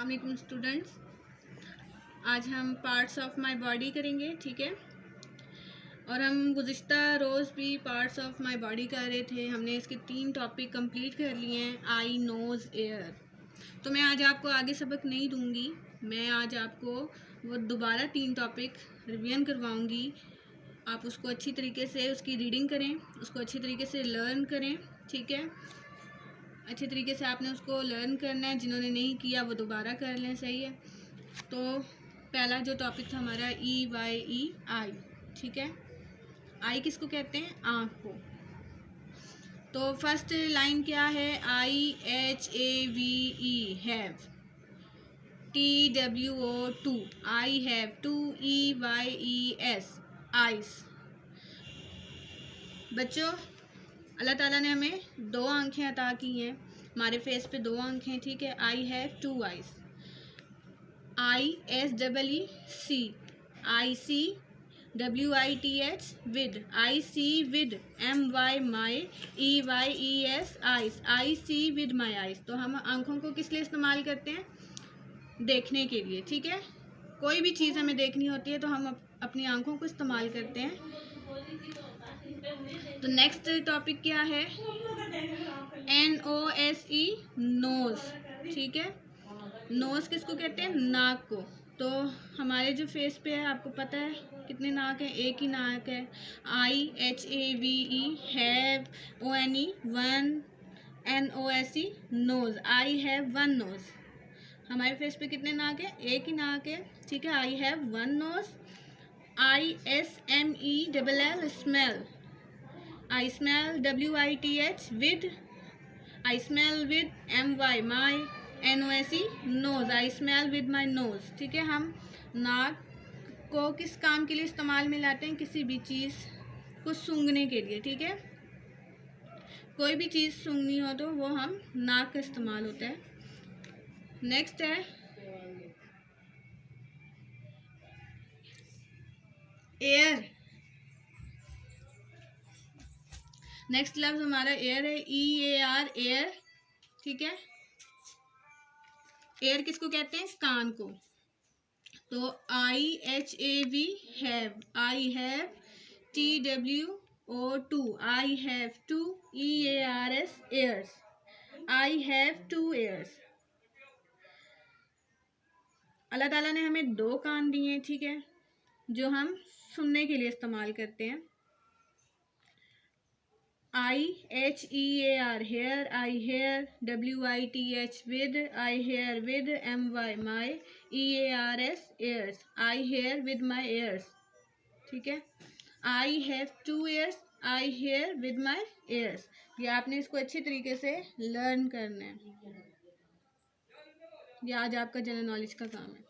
अस्सलाम वालेकुम स्टूडेंट्स। आज हम पार्ट्स ऑफ माय बॉडी करेंगे, ठीक है। और हम गुज़िश्ता रोज़ भी पार्ट्स ऑफ माय बॉडी कर रहे थे। हमने इसके 3 टॉपिक कंप्लीट कर लिए हैं, आई, नोज़, एयर। तो मैं आज आपको आगे सबक नहीं दूंगी, मैं आज आपको वो दोबारा 3 टॉपिक रिवीजन करवाऊंगी। आप उसको अच्छी तरीके से उसकी रीडिंग करें, उसको अच्छी तरीके से लर्न करें, ठीक है। अच्छे तरीके से आपने उसको लर्न करना है। जिन्होंने नहीं किया वो दोबारा कर लें, सही है। तो पहला जो टॉपिक था हमारा EYE, आई, ठीक है। आई किसको कहते हैं? आँख को। तो फर्स्ट लाइन क्या है? IHAVE, have. TWO, I have two. EYES, eyes. बच्चों, अल्लाह ताला ने हमें 2 आँखें अता की हैं, हमारे फेस पे 2 आँखें, ठीक है। I have 2 eyes. ISEEC, I see. WITH, with. I see with. MY, my. EYES, eyes. I see with my eyes. तो हम आँखों को किस लिए इस्तेमाल करते हैं? देखने के लिए, ठीक है। कोई भी चीज़ हमें देखनी होती है तो हम अपनी आँखों को इस्तेमाल करते हैं। तो नेक्स्ट टॉपिक क्या है? NOSE, नोज़, ठीक है। नोज़ किसको कहते हैं? नाक को। तो हमारे जो फेस पे है, आपको पता है कितने नाक हैं? एक ही नाक है। IHAVE, have. ONE, one. NOSE, nose. I have 1 nose. हमारे फेस पे कितने नाक है? एक ही नाक है, ठीक है। I have 1 nose. ISMELL, smell. I smell, WITH, with। I smell with, MY, my। NOSE, nose। I smell with my nose, ठीक है। हम नाक को किस काम के लिए इस्तेमाल में लाते हैं? किसी भी चीज़ को सूंघने के लिए, ठीक है। कोई भी चीज़ सूंघनी हो तो वो हम नाक का इस्तेमाल होता है। नेक्स्ट है एयर। नेक्स्ट लफ्ज हमारा एयर है, EAR, एयर, ठीक है। एयर किसको कहते हैं? कान को। तो IHAV, have. I have. TWO, I have 2। EARS, ears। I have 2 ears। अल्लाह ताला ने हमें 2 कान दिए हैं, ठीक है, जो हम सुनने के लिए इस्तेमाल करते हैं। IHEAR, hear. I hear, WITH, with. I hear with, MY, my. EARS, ears। I hear with my ears, ठीक है। I have 2 ears, I hear with my ears। ये आपने इसको अच्छी तरीके से लर्न करना है। ये आज आपका जनरल नॉलेज का काम है।